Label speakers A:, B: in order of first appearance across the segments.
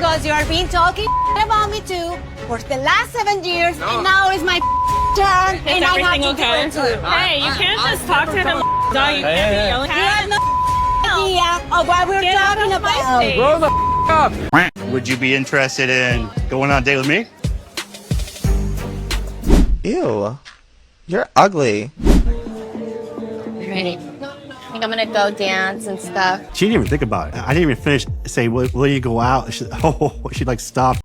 A: because you are been talking about me too for the last 7 years, and now it's my turn, and I have to do it too.
B: Hey, you can't just talk to him. Dog, you can't be yelling
A: You have no idea of what we're talking about.
C: Grow the up. Would you be interested in going on a date with me?
D: Ew, you're ugly.
E: Ready? I think I'm gonna go dance and stuff.
C: She didn't even think about it. I didn't even finish say, will you go out? She like stopped.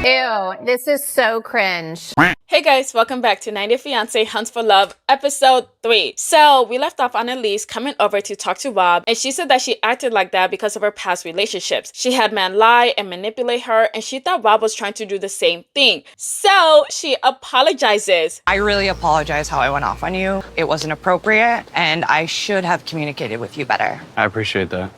E: Ew, this is so cringe.
B: Hey guys, welcome back to 90 Fiancé Hunts for Love, episode 3. So we left off on Elise coming over to talk to Rob, and she said that she acted like that because of her past relationships. She had men lie and manipulate her, and she thought Rob was trying to do the same thing. So she apologizes.
F: I really apologize how I went off on you. It wasn't appropriate, and I should have communicated with you better.
G: I appreciate that.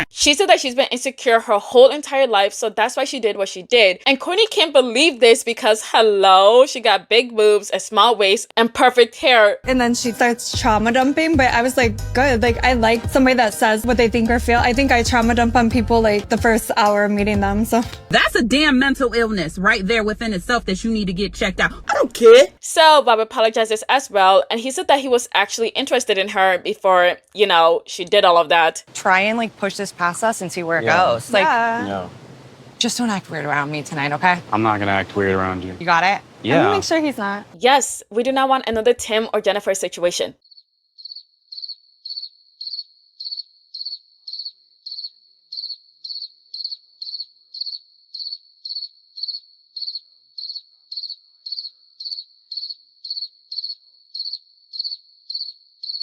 B: She said that she's been insecure her whole entire life, so that's why she did what she did. And Courtney can't believe this because, hello, she got big boobs, a small waist, and perfect hair.
H: And then she starts trauma dumping, but I was like, good. Like, I like somebody that says what they think or feel. I think I trauma dump on people like the first hour of meeting them, so.
I: That's a damn mental illness right there within itself that you need to get checked out. I don't care.
B: So Bob apologizes as well, and he said that he was actually interested in her before, you know, she did all of that.
F: Try and like push this past us and see where it goes. Like,
G: No,
F: just don't act weird around me tonight, okay?
G: I'm not gonna act weird around you.
F: You got it?
G: Yeah.
H: I'm gonna make sure he's not.
B: Yes, we do not want another Tim or Jennifer situation.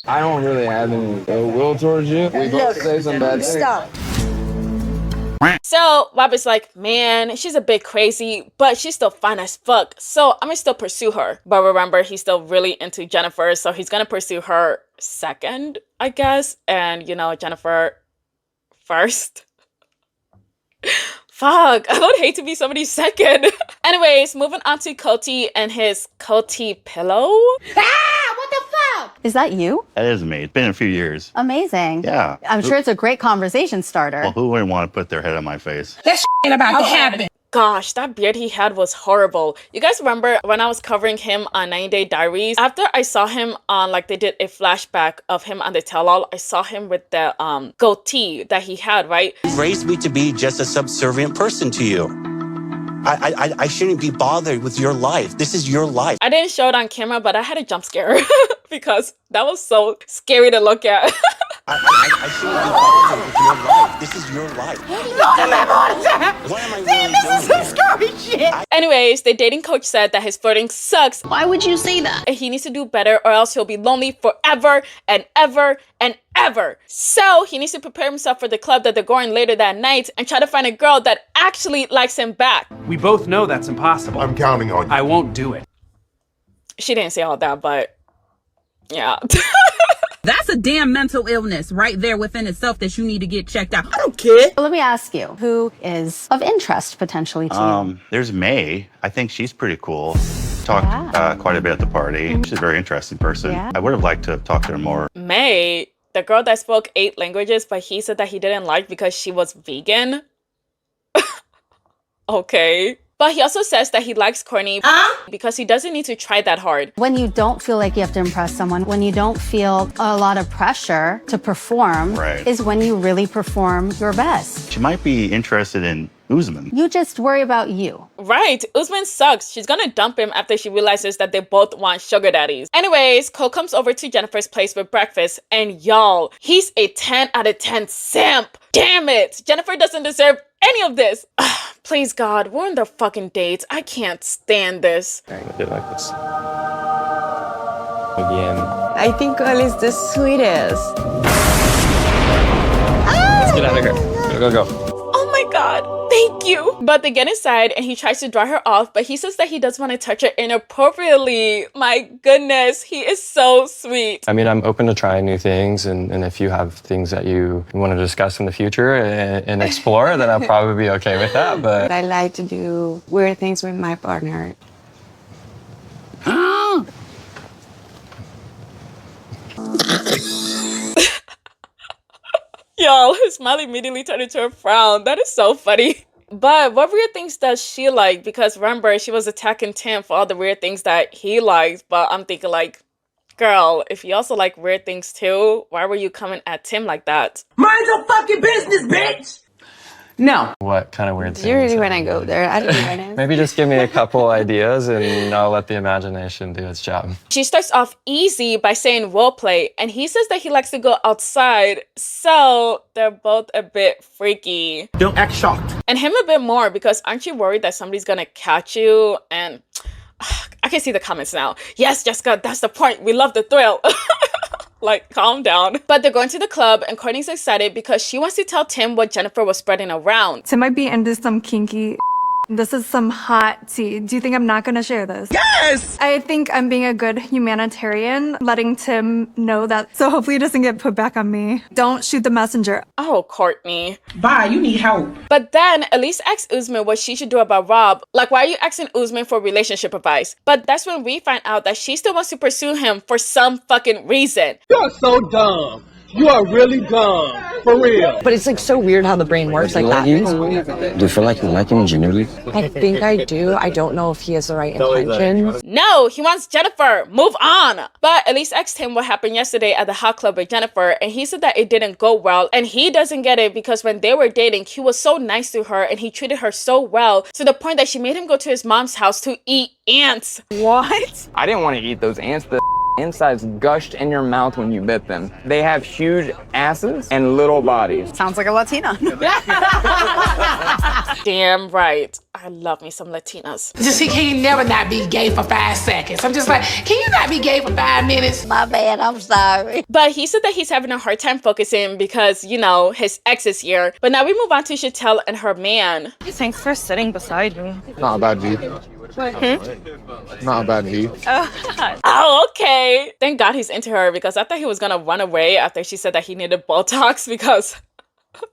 J: I don't really have any ill will towards you. We both say some bad things.
A: Stop.
B: So Rob is like, man, she's a bit crazy, but she's still fine as fuck, so I'm gonna still pursue her. But remember, he's still really into Jennifer, so he's gonna pursue her second, I guess, and, you know, Jennifer first. Fuck, I would hate to be somebody's second. Anyways, moving on to Coltee and his Coltee pillow.
A: Ah, what the fuck?
K: Is that you?
C: That is me. It's been a few years.
K: Amazing.
C: Yeah.
K: I'm sure it's a great conversation starter.
C: Well, who wouldn't want to put their head on my face?
I: That ain't about to happen.
B: Gosh, that beard he had was horrible. You guys remember when I was covering him on 90 Day Diaries? After I saw him on, like, they did a flashback of him on the tell-all, I saw him with the goatee that he had, right?
L: Raised me to be just a subservient person to you. I shouldn't be bothered with your life. This is your life.
B: I didn't show it on camera, but I had a jump scare because that was so scary to look at.
L: I shouldn't be bothered with your life. This is your life. What am I really doing?
A: This is some scary shit.
B: Anyways, the dating coach said that his flirting sucks.
A: Why would you say that?
B: And he needs to do better or else he'll be lonely forever and ever and ever. So he needs to prepare himself for the club that they're going later that night and try to find a girl that actually likes him back.
M: We both know that's impossible.
J: I'm counting on you.
M: I won't do it.
B: She didn't say all that, but yeah.
I: That's a damn mental illness right there within itself that you need to get checked out. I don't care.
K: Let me ask you, who is of interest potentially to you?
C: There's May. I think she's pretty cool. Talked quite a bit at the party. She's a very interesting person.
K: Yeah.
C: I would have liked to talk to her more.
B: May, the girl that spoke 8 languages, but he said that he didn't like because she was vegan. Okay. But he also says that he likes Courtney because he doesn't need to try that hard.
K: When you don't feel like you have to impress someone, when you don't feel a lot of pressure to perform,
C: Right.
K: is when you really perform your best.
C: She might be interested in Usman.
K: You just worry about you.
B: Right, Usman sucks. She's gonna dump him after she realizes that they both want sugar daddies. Anyways, Colt comes over to Jennifer's place for breakfast, and y'all, he's a 10 out of 10 simp. Damn it, Jennifer doesn't deserve any of this. Please God, we're on the fucking dates. I can't stand this.
G: I did like this. Again.
F: I think Cole is the sweetest.
G: Let's get out of here. Go.
B: Oh my God, thank you. But they get inside and he tries to dry her off, but he says that he doesn't want to touch her inappropriately. My goodness, he is so sweet.
G: I mean, I'm open to trying new things, and if you have things that you want to discuss in the future and explore, then I'll probably be okay with that. But
F: I like to do weird things with my partner.
B: smile immediately turned into a frown. That is so funny. But what weird things does she like? Because remember, she was attacking Tim for all the weird things that he likes. But I'm thinking like, girl, if you also like weird things too, why were you coming at Tim like that?
I: Mind your fucking business, bitch! No.
G: What kind of weird things?
E: Usually when I go there, I don't know.
G: Maybe just give me a couple ideas and I'll let the imagination do its job.
B: She starts off easy by saying role play, and he says that he likes to go outside, so they're both a bit freaky.
M: Don't act shocked.
B: And him a bit more, because aren't you worried that somebody's gonna catch you? And I can see the comments now. Yes, Jessica, that's the point. We love the thrill. Like, calm down. But they're going to the club, and Courtney's excited because she wants to tell Tim what Jennifer was spreading around.
H: Tim might be into some kinky. This is some hot tea. Do you think I'm not gonna share this?
I: Yes!
H: I think I'm being a good humanitarian, letting Tim know that, so hopefully it doesn't get put back on me. Don't shoot the messenger.
B: Oh, Courtney.
I: Bye, you need help.
B: But then Elise asks Usman what she should do about Rob. Like, why are you asking Usman for relationship advice? But that's when we find out that she still wants to pursue him for some fucking reason.
J: You're so dumb. You are really dumb. For real.
F: But it's like so weird how the brain works like that.
N: Do you feel like you like him genuinely?
F: I think I do. I don't know if he has the right intentions.
B: No, he wants Jennifer. Move on. But Elise asked him what happened yesterday at the hot club with Jennifer, and he said that it didn't go well, and he doesn't get it because when they were dating, he was so nice to her and he treated her so well to the point that she made him go to his mom's house to eat ants.
H: What?
J: I didn't want to eat those ants. The insides gushed in your mouth when you bit them. They have huge asses and little bodies.
A: Sounds like a Latina.
B: Damn right. I love me some Latinas.
I: Just he can never not be gay for 5 seconds. I'm just like, can you not be gay for 5 minutes?
E: My bad, I'm sorry.
B: But he said that he's having a hard time focusing because, you know, his ex is here. But now we move on to Chantel and her man.
O: Thanks for sitting beside me.
J: Not bad, V. Not bad, V.
B: Oh, okay. Thank God he's into her because I thought he was gonna run away after she said that he needed Botox because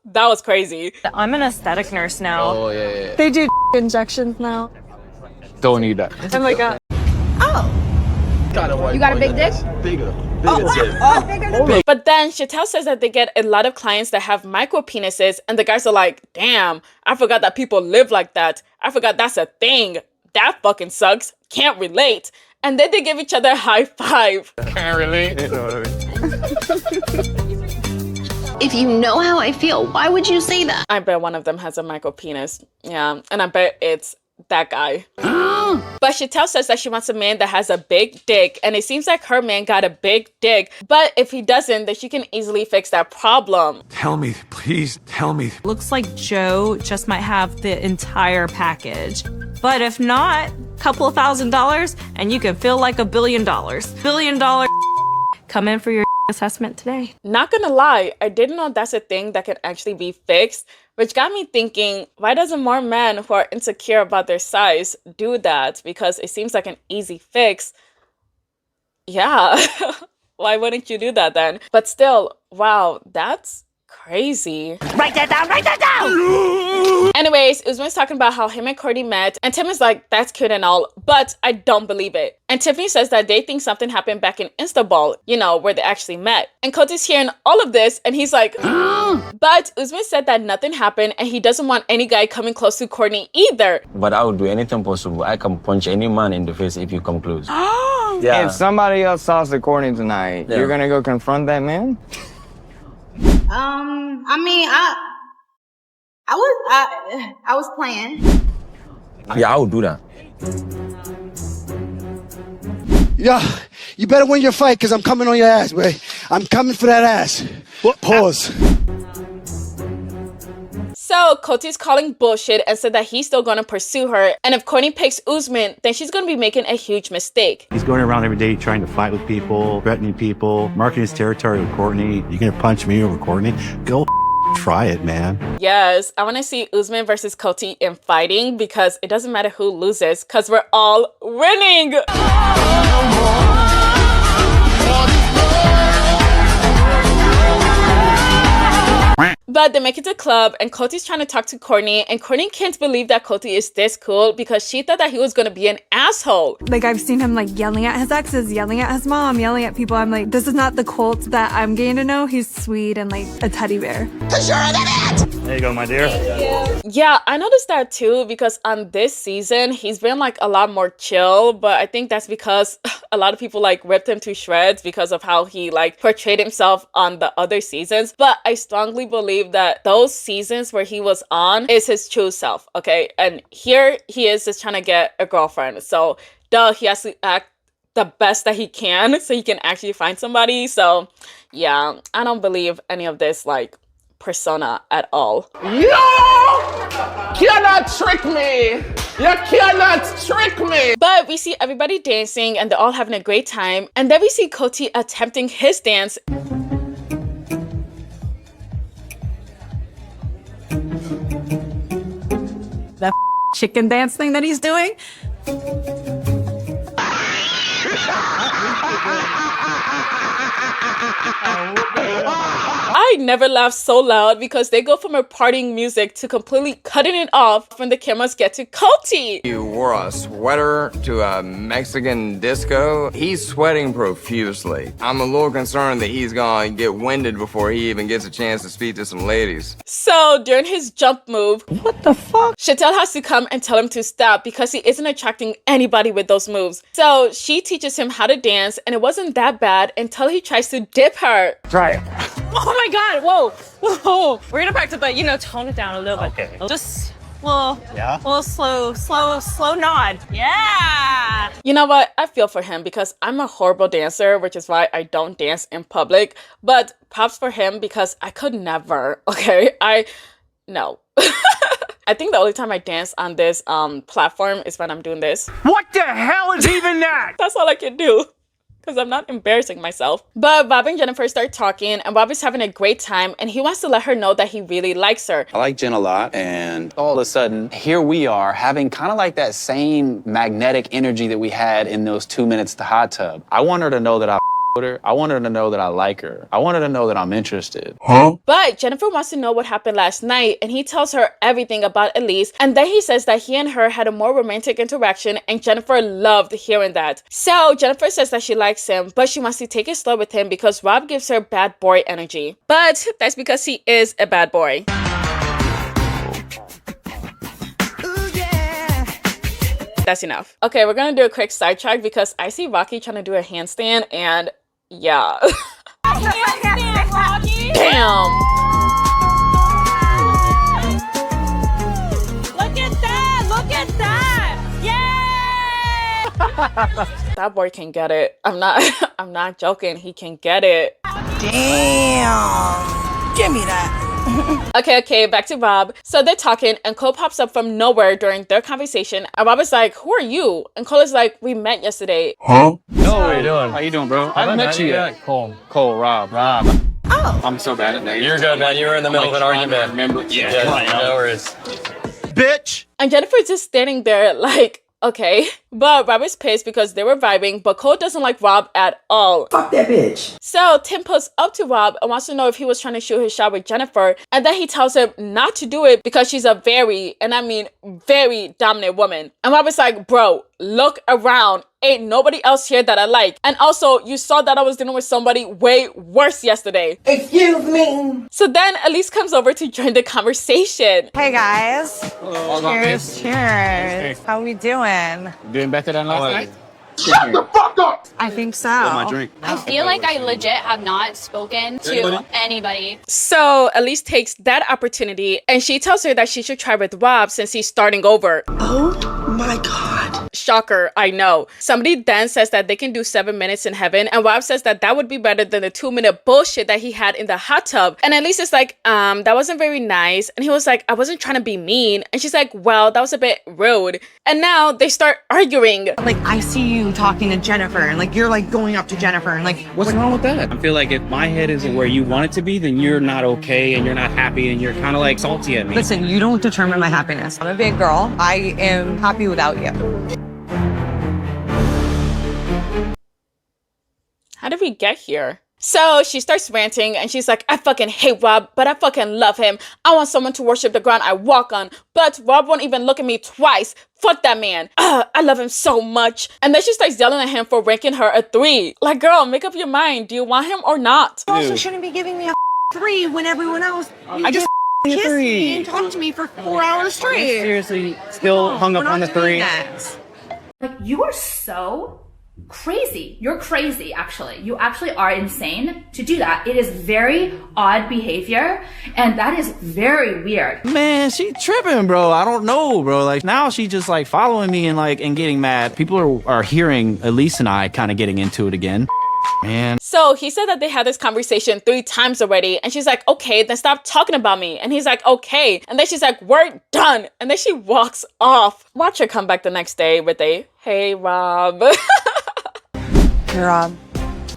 B: that was crazy.
O: I'm an aesthetic nurse now.
J: Oh, yeah.
H: They do injections now.
J: Don't need that.
H: Oh my God.
A: You got a big dick?
J: Bigger.
B: But then Chantel says that they get a lot of clients that have micro penises, and the guys are like, damn, I forgot that people live like that. I forgot that's a thing. That fucking sucks. Can't relate. And then they give each other a high five.
J: Can't relate.
A: If you know how I feel, why would you say that?
B: I bet one of them has a micro penis. Yeah, and I bet it's that guy. But Chantel says that she wants a man that has a big dick, and it seems like her man got a big dick. But if he doesn't, then she can easily fix that problem.
M: Tell me, please tell me.
O: Looks like Joe just might have the entire package. But if not, couple of $1,000 and you can feel like $1 billion. $1 billion. Come in for your assessment today.
B: Not gonna lie, I didn't know that's a thing that can actually be fixed, which got me thinking, why doesn't more men who are insecure about their size do that? Because it seems like an easy fix. Yeah, why wouldn't you do that then? But still, wow, that's crazy.
I: Write that down, write that down!
B: Anyways, Usman's talking about how him and Courtney met, and Tim is like, that's cute and all, but I don't believe it. And Tiffany says that they think something happened back in Istanbul, you know, where they actually met. And Coltee's hearing all of this, and he's like, but Usman said that nothing happened, and he doesn't want any guy coming close to Courtney either.
N: But I will do anything possible. I can punch any man in the face if you come close.
J: Yeah. If somebody else talks to Courtney tonight, you're gonna go confront that man?
A: I mean, I was playing.
N: Yeah, I will do that.
P: Yeah, you better win your fight because I'm coming on your ass, boy. I'm coming for that ass. Pause.
B: So Coltee's calling bullshit and said that he's still gonna pursue her. And if Courtney picks Usman, then she's gonna be making a huge mistake.
C: He's going around every day trying to fight with people, threatening people, marking his territory with Courtney. You gonna punch me over Courtney? Go try it, man.
B: Yes, I wanna see Usman versus Coltee in fighting because it doesn't matter who loses because we're all winning. But they make it to the club and Coltee's trying to talk to Courtney and Courtney can't believe that Coltee is this cool because she thought that he was gonna be an asshole.
H: Like I've seen him like yelling at his exes, yelling at his mom, yelling at people. I'm like, this is not the Colt that I'm getting to know. He's sweet and like a teddy bear.
C: There you go, my dear.
B: Yeah, I noticed that too because on this season, he's been like a lot more chill, but I think that's because a lot of people like ripped him to shreds because of how he like portrayed himself on the other seasons. But I strongly believe that those seasons where he was on is his true self, okay? And here he is just trying to get a girlfriend. So duh, he has to act the best that he can so he can actually find somebody. So yeah, I don't believe any of this like persona at all.
J: You cannot trick me. You cannot trick me.
B: But we see everybody dancing and they're all having a great time. And then we see Coltee attempting his dance.
H: That chicken dance thing that he's doing.
B: I never laughed so loud because they go from a partying music to completely cutting it off when the cameras get to Coltee.
J: You wore a sweater to a Mexican disco. He's sweating profusely. I'm a little concerned that he's gonna get winded before he even gets a chance to speak to some ladies.
B: So during his jump move, what the fuck? Chantel has to come and tell him to stop because he isn't attracting anybody with those moves. So she teaches him how to dance and it wasn't that bad until he tries to dip her.
J: Try it.
O: Oh my God, whoa, whoa. We're gonna practice, but you know, tone it down a little bit.
C: Okay.
O: Just little slow nod. Yeah.
B: You know what? I feel for him because I'm a horrible dancer, which is why I don't dance in public. But props for him because I could never, okay? No. I think the only time I dance on this platform is when I'm doing this.
J: What the hell is even that?
B: That's all I can do. Because I'm not embarrassing myself. But Bob and Jennifer start talking and Bob is having a great time and he wants to let her know that he really likes her.
Q: I like Jen a lot and all of a sudden here we are having kind of like that same magnetic energy that we had in those 2 minutes to hot tub. I want her to know that I with her. I want her to know that I like her. I want her to know that I'm interested.
B: But Jennifer wants to know what happened last night and he tells her everything about Elise and then he says that he and her had a more romantic interaction and Jennifer loved hearing that. So Jennifer says that she likes him but she wants to take it slow with him because Rob gives her bad boy energy. But that's because he is a bad boy. That's enough. Okay, we're gonna do a quick sidetrack because I see Rocky trying to do a handstand and yeah.
O: Handstand, Rocky.
B: Damn.
O: Look at that. Look at that. Yeah.
B: That boy can get it. I'm not joking. He can get it.
F: Damn. Give me that.
B: Okay, back to Bob. So they're talking and Cole pops up from nowhere during their conversation. And Bob is like, who are you? And Cole is like, we met yesterday.
G: Huh? No, what are you doing? How you doing, bro?
J: I haven't met you yet.
G: Cole,
J: Rob.
F: Oh.
J: I'm so bad at names.
G: You're good, man. You were in the middle of an argument.
J: Remember?
G: Yeah, no worries.
C: Bitch!
B: And Jennifer's just standing there like, okay. But Rob is pissed because they were vibing, but Cole doesn't like Rob at all.
R: Fuck that bitch.
B: So Tim pulls up to Rob and wants to know if he was trying to shoot his shot with Jennifer. And then he tells him not to do it because she's a very, and I mean very dominant woman. And Rob is like, bro, look around. Ain't nobody else here that I like. And also, you saw that I was dealing with somebody way worse yesterday.
R: Excuse me.
B: So then Elise comes over to join the conversation.
F: Hey guys.
J: Hello.
F: Cheers. How we doing?
J: Doing better than last night?
R: Shut the fuck up!
F: I think so.
C: My drink.
A: I feel like I legit have not spoken to anybody.
B: So Elise takes that opportunity and she tells her that she should try with Rob since he's starting over.
R: Oh my God.
B: Shocker, I know. Somebody then says that they can do 7 minutes in heaven and Rob says that that would be better than the 2-minute bullshit that he had in the hot tub. And Elise is like, that wasn't very nice. And he was like, I wasn't trying to be mean. And she's like, well, that was a bit rude. And now they start arguing.
F: Like, I see you talking to Jennifer and like, you're like going up to Jennifer and like,
J: What's wrong with that? I feel like if my head isn't where you want it to be, then you're not okay and you're not happy and you're kind of like salty at me.
F: listen, you don't determine my happiness. I'm a big girl. I am happy without you.
B: How did we get here? So she starts ranting and she's like, I fucking hate Rob, but I fucking love him. I want someone to worship the ground I walk on, but Rob won't even look at me twice. Fuck that man. I love him so much. And then she starts yelling at him for ranking her a 3. Like, girl, make up your mind. Do you want him or not?
A: You also shouldn't be giving me a 3 when everyone else just kissed me and talked to me for 4 hours straight.
S: Seriously, still hung up on the 3.
T: Like, you are so crazy. You're crazy, actually. You actually are insane to do that. It is very odd behavior, and that is very weird.
S: Man, she tripping, bro. I don't know, bro. Like, now she just like following me and like and getting mad. People are hearing Elise and I kind of getting into it again. Man.
B: So he said that they had this conversation 3 times already, and she's like, okay, then stop talking about me. And he's like, okay. And then she's like, we're done. And then she walks off. Watch her come back the next day with a, hey, Rob.
F: Hey, Rob.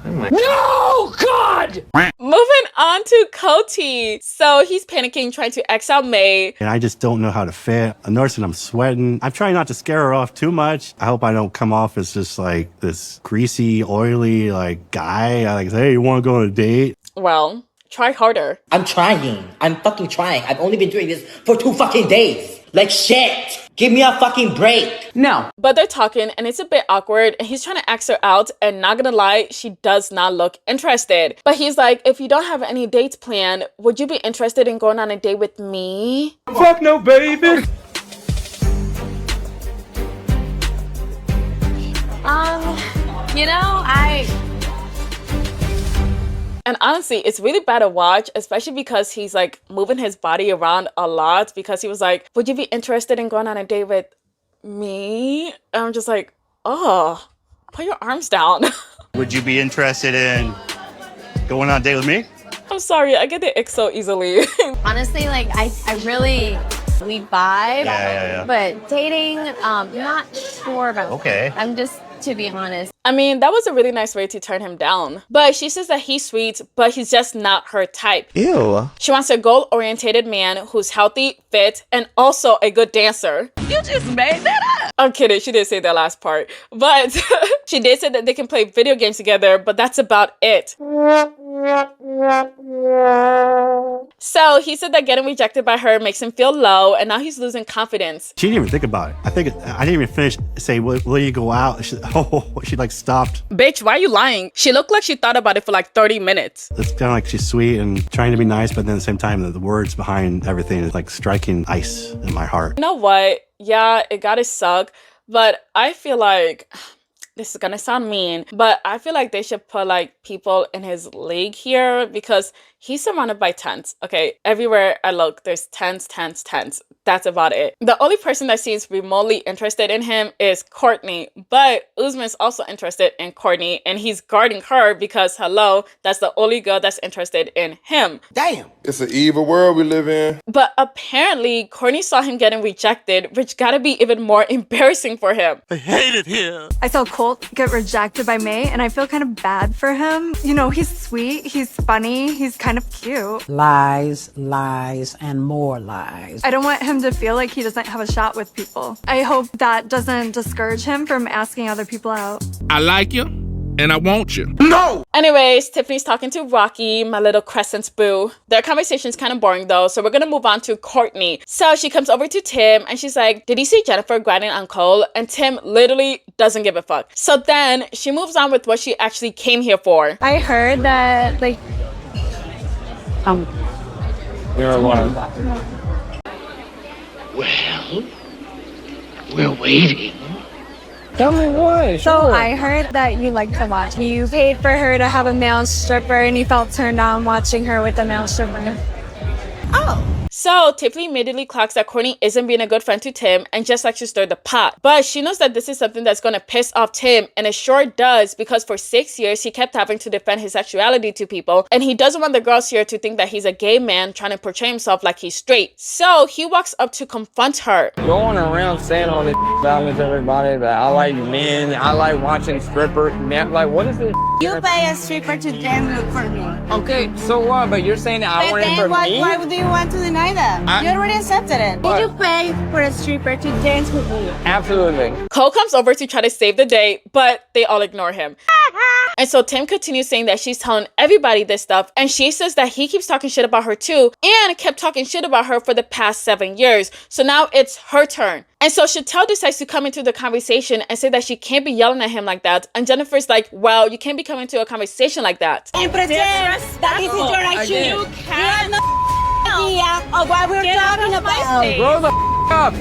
B: No, God! Moving on to Coltee. So he's panicking, trying to X out May.
C: And I just don't know how to fit. I'm noticing I'm sweating. I'm trying not to scare her off too much. I hope I don't come off as just like this greasy, oily, like guy. I like say, hey, you want to go on a date?
B: Well, try harder.
R: I'm trying. I'm fucking trying. I've only been doing this for 2 fucking days. Like shit. Give me a fucking break.
B: No. But they're talking and it's a bit awkward and he's trying to ask her out, and not gonna lie, she does not look interested. But he's like, if you don't have any dates planned, would you be interested in going on a date with me?
M: Fuck no, baby.
A: You know,
B: And honestly, it's really bad to watch, especially because he's like moving his body around a lot, because he was like, would you be interested in going on a date with me? And I'm just like, oh, put your arms down.
C: Would you be interested in going on a date with me?
B: I'm sorry, I get the ick so easily.
E: Honestly, like, I really, we vibe.
C: Yeah.
E: But dating, not sure about.
C: Okay.
E: I'm just, to be honest.
B: I mean, that was a really nice way to turn him down. But she says that he's sweet, but he's just not her type.
D: Ew.
B: She wants a goal-oriented man who's healthy, fit, and also a good dancer.
I: You just made that up.
B: I'm kidding, she didn't say that last part. But she did say that they can play video games together, but that's about it. So he said that getting rejected by her makes him feel low, and now he's losing confidence.
C: She didn't even think about it. I didn't even finish say, will you go out? She like stopped.
B: Bitch, why are you lying? She looked like she thought about it for like 30 minutes.
C: It's kind of like she's sweet and trying to be nice, but then at the same time, the words behind everything is like striking ice in my heart.
B: You know what? Yeah, it gotta suck, but I feel like, this is gonna sound mean, but I feel like they should put like people in his league here, because he's surrounded by tents. Okay, everywhere I look, there's tents. That's about it. The only person that seems remotely interested in him is Courtney, but Usman's also interested in Courtney, and he's guarding her because, hello, that's the only girl that's interested in him.
R: Damn.
U: It's an evil world we live in.
B: But apparently, Courtney saw him getting rejected, which gotta be even more embarrassing for him.
C: I hate it here.
H: I saw Colt get rejected by May, and I feel kind of bad for him. You know, he's sweet, he's funny, he's kind of cute.
V: Lies, and more lies.
H: I don't want him to feel like he doesn't have a shot with people. I hope that doesn't discourage him from asking other people out.
M: I like you, and I want you. No!
B: Anyways, Tiffany's talking to Rocky, my little Crescent's boo. Their conversation's kind of boring though, so we're gonna move on to Courtney. So she comes over to Tim and she's like, did you see Jennifer grinding on Colt? And Tim literally doesn't give a fuck. So then she moves on with what she actually came here for.
H: I heard that, like,
Q: You're one.
R: Well, we're waiting.
H: tell me why. So I heard that you like to watch. You paid for her to have a male stripper and you felt turned on watching her with a male stripper.
B: Oh. So Tiffany immediately clocks that Courtney isn't being a good friend to Tim and just likes to stir the pot. But she knows that this is something that's gonna piss off Tim, and it sure does, because for 6 years he kept having to defend his sexuality to people, and he doesn't want the girls here to think that he's a gay man trying to portray himself like he's straight. So he walks up to confront her.
W: Going around saying all this about me to everybody, that I like men, I like watching strippers, man, like what is this
A: You pay a stripper to dance for me.
J: Okay, so what? But you're saying that I want it for me?
A: Why do you want to deny that? You already accepted it. Did you pay for a stripper to dance with me?
J: Absolutely.
B: Colt comes over to try to save the day, but they all ignore him. And so Tim continues saying that she's telling everybody this stuff, and she says that he keeps talking shit about her too, and kept talking shit about her for the past 7 years. So now it's her turn. And so Chantel decides to come into the conversation and say that she can't be yelling at him like that. And Jennifer's like, well, you can't be coming to a conversation like that.
A: And pretend that this is your issue. You have no idea of what we're talking about.
J: Grow the up.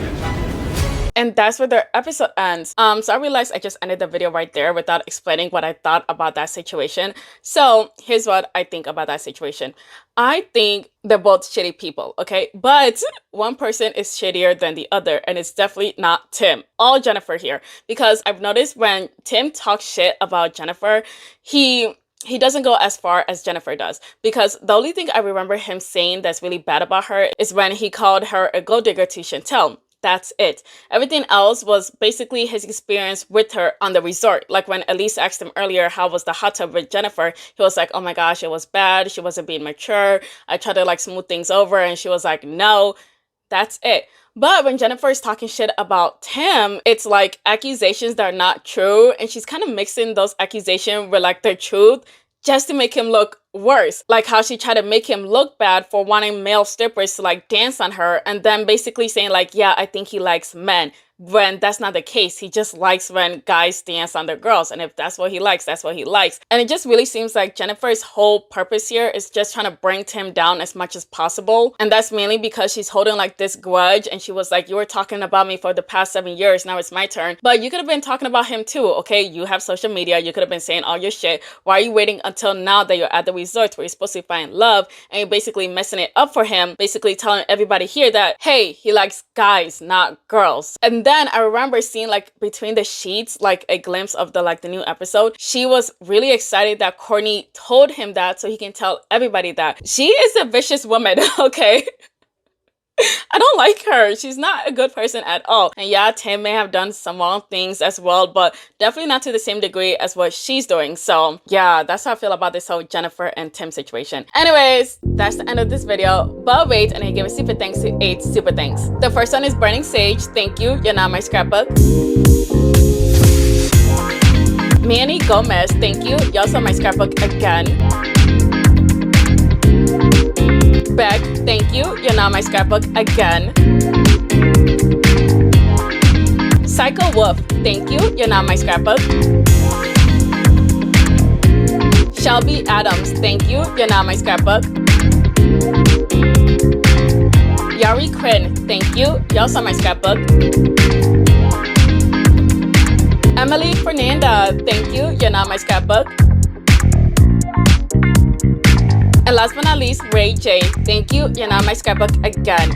B: And that's where their episode ends. So I realized I just ended the video right there without explaining what I thought about that situation. So here's what I think about that situation. I think they're both shitty people, okay? But one person is shittier than the other, and it's definitely not Tim. All Jennifer here. Because I've noticed when Tim talks shit about Jennifer, he doesn't go as far as Jennifer does, because the only thing I remember him saying that's really bad about her is when he called her a gold digger to Chantel. That's it. Everything else was basically his experience with her on the resort. Like when Elise asked him earlier how was the hot tub with Jennifer, he was like, oh my gosh, it was bad. She wasn't being mature. I tried to like smooth things over, and she was like, no. That's it. But when Jennifer is talking shit about Tim, it's like accusations that are not true, and she's kind of mixing those accusations with like the truth just to make him look worse. Like how she tried to make him look bad for wanting male strippers to like dance on her, and then basically saying like, yeah, I think he likes men, when that's not the case. He just likes when guys dance on their girls, and if that's what he likes, that's what he likes. And it just really seems like Jennifer's whole purpose here is just trying to bring Tim down as much as possible, and that's mainly because she's holding like this grudge, and she was like, you were talking about me for the past 7 years, now it's my turn. But you could have been talking about him too, okay? You have social media, you could have been saying all your shit. Why are you waiting until now that you're at the resort where you're supposed to find love, and you're basically messing it up for him, basically telling everybody here that, hey, he likes guys, not girls. And then I remember seeing like between the sheets, like a glimpse of the new episode. She was really excited that Courtney told him that so he can tell everybody that. She is a vicious woman, okay? I don't like her. She's not a good person at all. And yeah, Tim may have done some wrong things as well, but definitely not to the same degree as what she's doing. So yeah, that's how I feel about this whole Jennifer and Tim situation. Anyways, that's the end of this video. But wait, and I give a super thanks to 8 super thanks. The first one is Burning Sage. Thank you. You're not my scrapbook. Manny Gomez. Thank you. You're also my scrapbook again. Beck, thank you. You're not my scrapbook again. Psycho Wolf, thank you. You're not my scrapbook. Shelby Adams, thank you. You're not my scrapbook. Yari Quinn, thank you. You're also my scrapbook. Emily Fernanda, thank you. You're not my scrapbook. And last but not least, Ray J. Thank you. You're not my scrapbook again.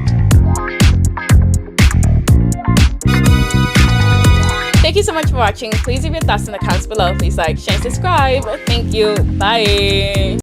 B: Thank you so much for watching. Please leave your thoughts in the comments below. Please like, share, and subscribe. Thank you. Bye.